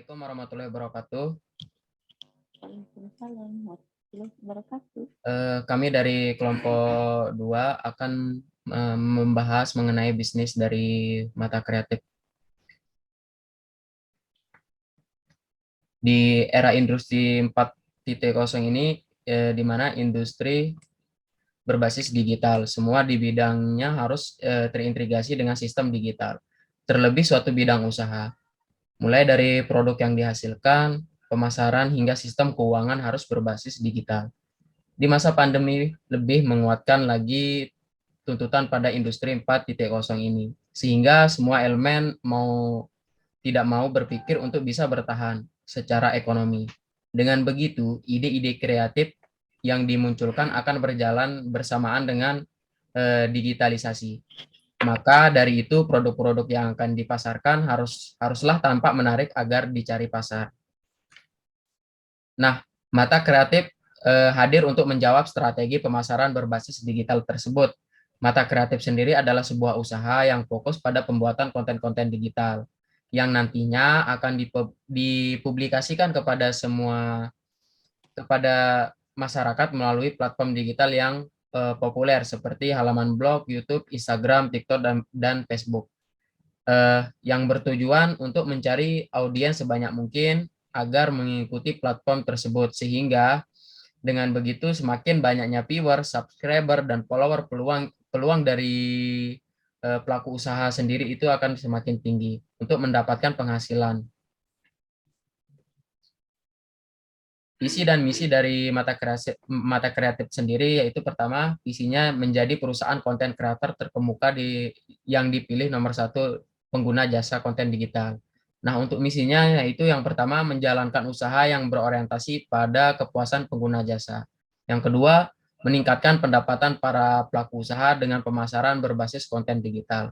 Assalamualaikum warahmatullahi wabarakatuh. Waalaikumsalam warahmatullahi wabarakatuh. Kami dari kelompok 2 akan membahas mengenai bisnis dari mata kreatif. Di era industri 4.0 ini, di mana industri berbasis digital, semua di bidangnya harus terintegrasi dengan sistem digital. Terlebih suatu bidang usaha, mulai dari produk yang dihasilkan, pemasaran, hingga sistem keuangan harus berbasis digital. Di masa pandemi lebih menguatkan lagi tuntutan pada industri 4.0 ini, sehingga semua elemen tidak mau berpikir untuk bisa bertahan secara ekonomi. Dengan begitu, ide-ide kreatif yang dimunculkan akan berjalan bersamaan dengan digitalisasi. Maka dari itu produk-produk yang akan dipasarkan haruslah tampak menarik agar dicari pasar. Nah, mata kreatif hadir untuk menjawab strategi pemasaran berbasis digital tersebut. Mata kreatif sendiri adalah sebuah usaha yang fokus pada pembuatan konten-konten digital yang nantinya akan dipublikasikan kepada masyarakat melalui platform digital yang populer seperti halaman blog, YouTube, Instagram, TikTok, dan Facebook. Yang bertujuan untuk mencari audiens sebanyak mungkin agar mengikuti platform tersebut, sehingga dengan begitu semakin banyaknya viewer, subscriber, dan follower, peluang dari pelaku usaha sendiri itu akan semakin tinggi untuk mendapatkan penghasilan. Visi dan misi dari mata kreatif sendiri yaitu pertama, visinya menjadi perusahaan konten kreator terkemuka yang dipilih nomor 1 pengguna jasa konten digital. Nah, untuk misinya yaitu yang pertama, menjalankan usaha yang berorientasi pada kepuasan pengguna jasa. Yang kedua, meningkatkan pendapatan para pelaku usaha dengan pemasaran berbasis konten digital.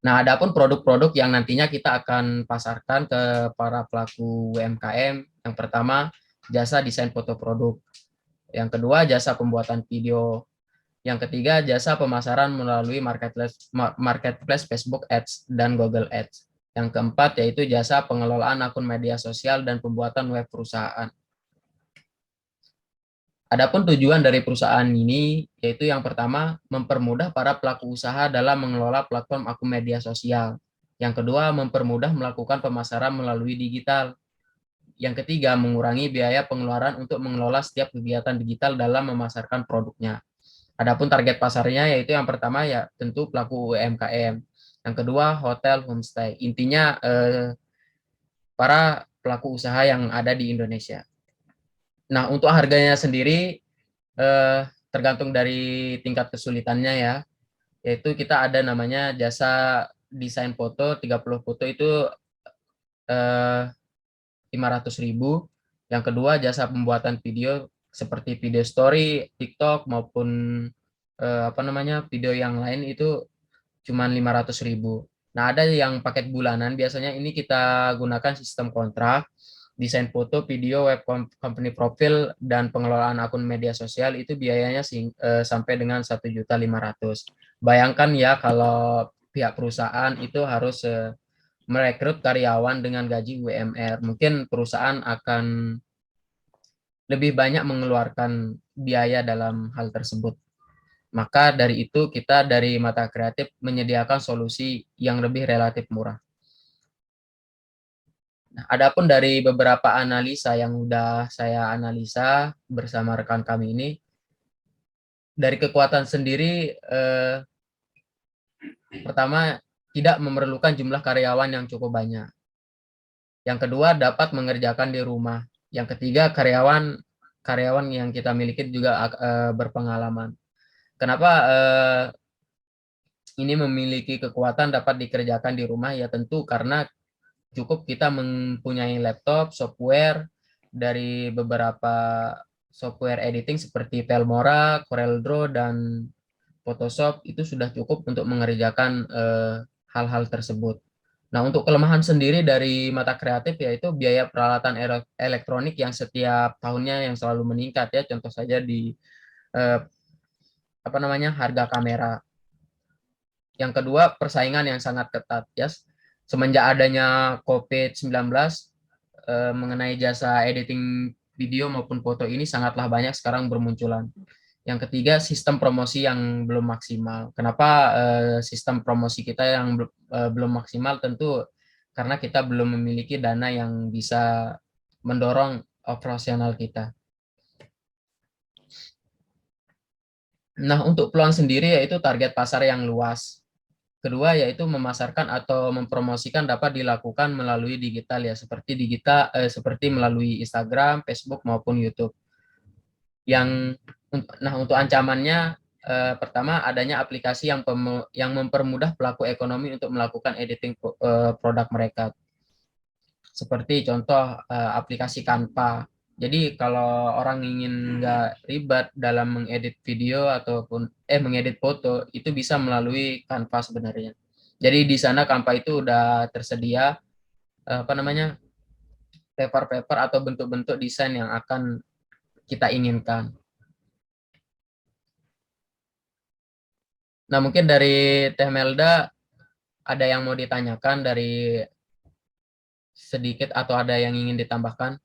Nah, adapun produk-produk yang nantinya kita akan pasarkan ke para pelaku UMKM, yang pertama jasa desain foto produk, yang kedua jasa pembuatan video, yang ketiga jasa pemasaran melalui marketplace Facebook Ads dan Google Ads, yang keempat yaitu jasa pengelolaan akun media sosial dan pembuatan web perusahaan. Adapun tujuan dari perusahaan ini yaitu yang pertama, mempermudah para pelaku usaha dalam mengelola platform akun media sosial. Yang kedua, mempermudah melakukan pemasaran melalui digital. Yang ketiga, mengurangi biaya pengeluaran untuk mengelola setiap kegiatan digital dalam memasarkan produknya. Adapun target pasarnya yaitu yang pertama ya tentu pelaku UMKM. Yang kedua, hotel, homestay. Intinya para pelaku usaha yang ada di Indonesia. Nah, untuk harganya sendiri tergantung dari tingkat kesulitannya ya. Yaitu kita ada namanya jasa desain foto 30 foto itu 500.000. Yang kedua jasa pembuatan video seperti video story, TikTok maupun video yang lain itu cuma 500.000. Nah, ada yang paket bulanan, biasanya ini kita gunakan sistem kontrak, desain foto, video, web company profil, dan pengelolaan akun media sosial itu biayanya sampai dengan 1.500.000. Bayangkan ya kalau pihak perusahaan itu harus merekrut karyawan dengan gaji UMR, mungkin perusahaan akan lebih banyak mengeluarkan biaya dalam hal tersebut. Maka dari itu kita dari Mata Kreatif menyediakan solusi yang lebih relatif murah. Nah, adapun dari beberapa analisa yang sudah saya analisa bersama rekan kami ini, dari kekuatan sendiri, pertama tidak memerlukan jumlah karyawan yang cukup banyak. Yang kedua dapat mengerjakan di rumah. Yang ketiga karyawan yang kita miliki juga berpengalaman. Kenapa ini memiliki kekuatan dapat dikerjakan di rumah? Ya tentu karena cukup kita mempunyai laptop, software dari beberapa software editing seperti Filmora, CorelDRAW, dan Photoshop itu sudah cukup untuk mengerjakan hal-hal tersebut. Nah, untuk kelemahan sendiri dari Mata Kreatif yaitu biaya peralatan elektronik yang setiap tahunnya yang selalu meningkat ya. Contoh saja di harga kamera. Yang kedua, persaingan yang sangat ketat ya. Semenjak adanya COVID-19, mengenai jasa editing video maupun foto ini sangatlah banyak sekarang bermunculan. Yang ketiga, sistem promosi yang belum maksimal. Kenapa sistem promosi kita yang belum maksimal? Tentu karena kita belum memiliki dana yang bisa mendorong operasional kita. Nah, untuk peluang sendiri yaitu target pasar yang luas. Kedua yaitu memasarkan atau mempromosikan dapat dilakukan melalui digital ya, seperti melalui Instagram, Facebook maupun YouTube. Untuk ancamannya, pertama adanya aplikasi yang mempermudah pelaku ekonomi untuk melakukan editing produk mereka. Seperti contoh aplikasi Canva. Jadi kalau orang ingin nggak ribet dalam mengedit video ataupun mengedit foto, itu bisa melalui Canva sebenarnya. Jadi di sana Canva itu udah tersedia apa namanya, paper-paper atau bentuk-bentuk desain yang akan kita inginkan. Nah, mungkin dari Teh Melda ada yang mau ditanyakan dari sedikit atau ada yang ingin ditambahkan?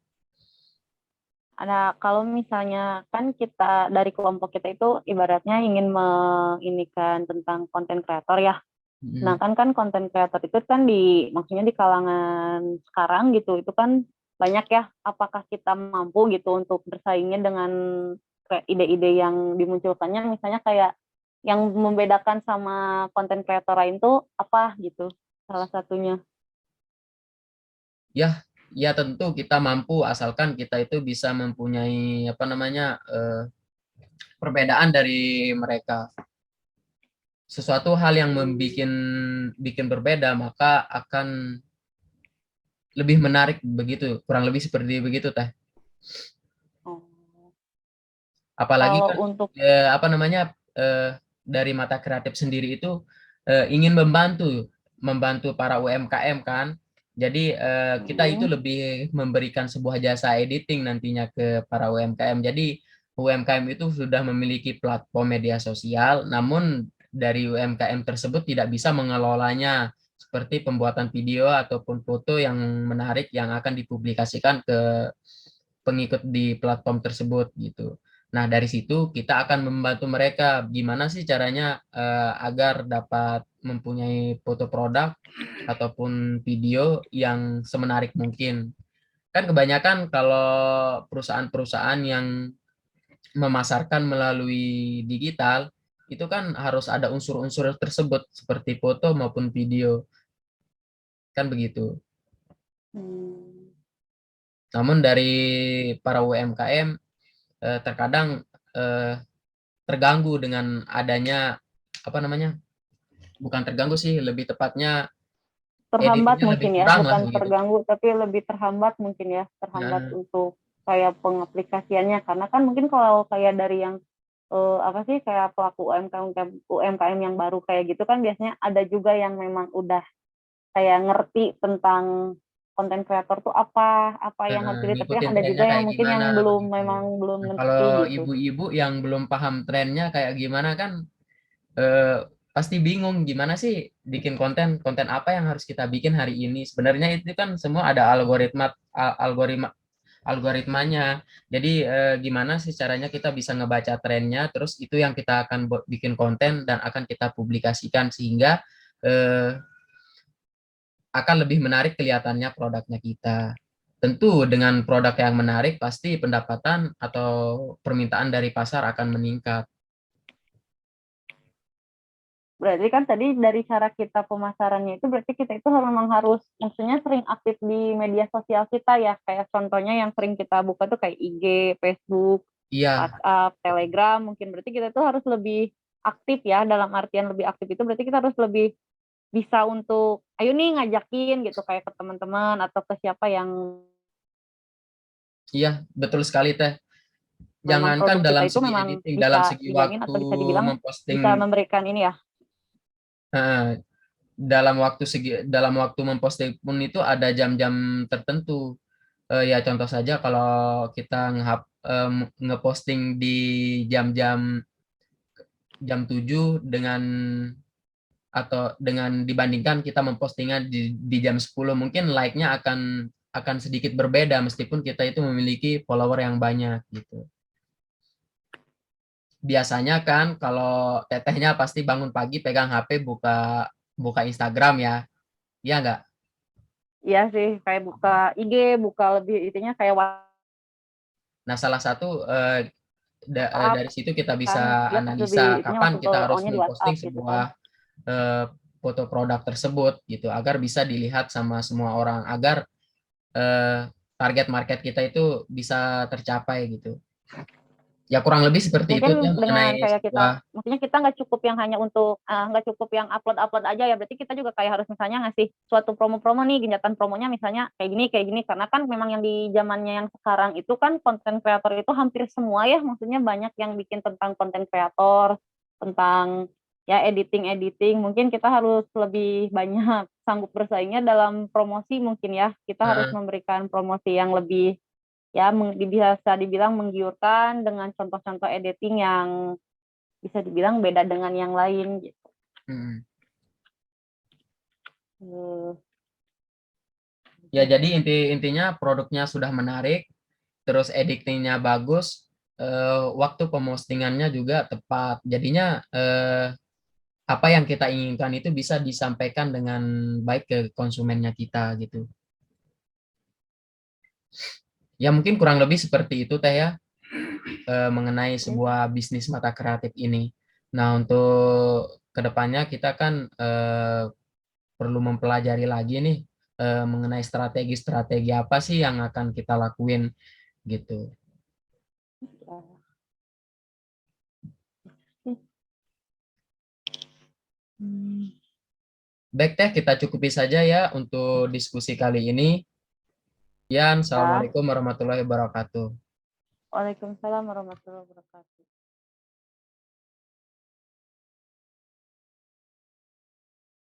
Ada, kalau misalnya kan kita dari kelompok kita itu ibaratnya ingin menginikan tentang konten kreator ya. Nah kan konten kreator itu kan maksudnya di kalangan sekarang gitu, itu kan banyak ya. Apakah kita mampu gitu untuk bersaingnya dengan ide-ide yang dimunculkannya, misalnya kayak yang membedakan sama konten kreator lain tuh apa gitu, salah satunya. Ya, ya tentu kita mampu asalkan kita itu bisa mempunyai apa namanya, perbedaan dari mereka. Sesuatu hal yang bikin berbeda maka akan lebih menarik begitu, kurang lebih seperti begitu Teh. Oh. Apalagi Kalau kan untuk apa namanya, dari mata kreatif sendiri itu ingin membantu para UMKM kan. Jadi kita itu lebih memberikan sebuah jasa editing nantinya ke para UMKM. Jadi UMKM itu sudah memiliki platform media sosial, namun dari UMKM tersebut tidak bisa mengelolanya seperti pembuatan video ataupun foto yang menarik yang akan dipublikasikan ke pengikut di platform tersebut gitu. Nah, dari situ kita akan membantu mereka gimana sih caranya agar dapat mempunyai foto produk ataupun video yang semenarik mungkin. Kan kebanyakan kalau perusahaan-perusahaan yang memasarkan melalui digital, itu kan harus ada unsur-unsur tersebut seperti foto maupun video. Kan begitu. Namun dari para UMKM terkadang eh, terganggu dengan adanya apa namanya, bukan terganggu sih, lebih tepatnya terhambat editingnya lebih mungkin ya, kurang lah bukan gitu. terganggu tapi lebih terhambat mungkin ya, terhambat Nah, untuk kayak pengaplikasiannya, karena kan mungkin kalau kayak dari yang apa sih, kayak pelaku UMKM yang baru kayak gitu kan biasanya ada juga yang memang udah kayak ngerti tentang konten kreator tuh apa yang harus dilihat, tapi yang ngikutin ada juga trennya yang kayak mungkin gimana yang belum, begitu. memang belum Nah, ngerti kalau gitu. ibu-ibu yang belum paham trennya kayak gimana kan eh, pasti bingung gimana sih bikin konten apa yang harus kita bikin hari ini. Sebenarnya itu kan semua ada algoritmanya. Jadi gimana sih caranya kita bisa ngebaca trennya, terus itu yang kita akan bikin konten dan akan kita publikasikan sehingga eh, akan lebih menarik kelihatannya produknya kita. Tentu dengan produk yang menarik pasti pendapatan atau permintaan dari pasar akan meningkat. Berarti kan tadi dari cara kita pemasarannya itu berarti kita itu memang harus maksudnya sering aktif di media sosial kita ya. Kayak contohnya yang sering kita buka tuh kayak IG, Facebook, Iya, WhatsApp, Telegram. Mungkin berarti kita tuh harus lebih aktif ya. Dalam artian lebih aktif itu berarti kita harus lebih bisa untuk ayo nih ngajakin gitu kayak ke teman-teman atau ke siapa yang iya, betul sekali Teh. memang Jangankan produk kita dalam itu segi memang editing, dalam bisa segi dibilangin waktu atau bisa dibilang memposting, bisa memberikan ini ya. eh, dalam waktu memposting pun itu ada jam-jam tertentu. Ya contoh saja kalau kita ngeposting di jam-jam jam 7 dengan atau dengan dibandingkan kita mempostingnya di jam 10, mungkin like-nya akan sedikit berbeda meskipun kita itu memiliki follower yang banyak gitu. Biasanya kan kalau tetehnya pasti bangun pagi pegang HP buka buka Instagram ya. Iya nggak? Iya sih, kayak buka IG, buka lebih itunya kayak Nah, salah satu WhatsApp dari situ kita kan, bisa dia pasti lebih analisa itunya kapan waktu kita harus on-nya di memposting WhatsApp gitu kan. sebuah eh, foto produk tersebut gitu agar bisa dilihat sama semua orang, agar target market kita itu bisa tercapai gitu. Ya kurang lebih seperti itu Mungkin ya dengan mengenai kayak kita, sebuah. maksudnya kita nggak cukup yang hanya untuk nggak cukup yang upload-upload aja ya, berarti kita juga kayak harus misalnya ngasih suatu promo-promo nih, genjatan promonya misalnya kayak gini, karena kan memang yang di zamannya yang sekarang itu kan konten kreator itu hampir semua ya, maksudnya banyak yang bikin tentang konten kreator, tentang ya editing, mungkin kita harus lebih banyak sanggup bersaingnya dalam promosi mungkin ya, kita harus eh, memberikan promosi yang lebih ya bisa dibilang menggiurkan dengan contoh-contoh editing yang bisa dibilang beda dengan yang lain gitu. hmm. Uh, Ya jadi intinya produknya sudah menarik, terus editingnya bagus, waktu pemostingannya juga tepat. Jadinya apa yang kita inginkan itu bisa disampaikan dengan baik ke konsumennya kita gitu. Ya mungkin kurang lebih seperti itu Teh ya, mengenai sebuah bisnis mata kreatif ini. Nah untuk kedepannya kita kan perlu mempelajari lagi nih mengenai strategi-strategi apa sih yang akan kita lakuin gitu. Baik Teh, kita cukupi saja ya untuk diskusi kali ini. Ya, ya, Assalamualaikum warahmatullahi wabarakatuh. Waalaikumsalam warahmatullahi wabarakatuh.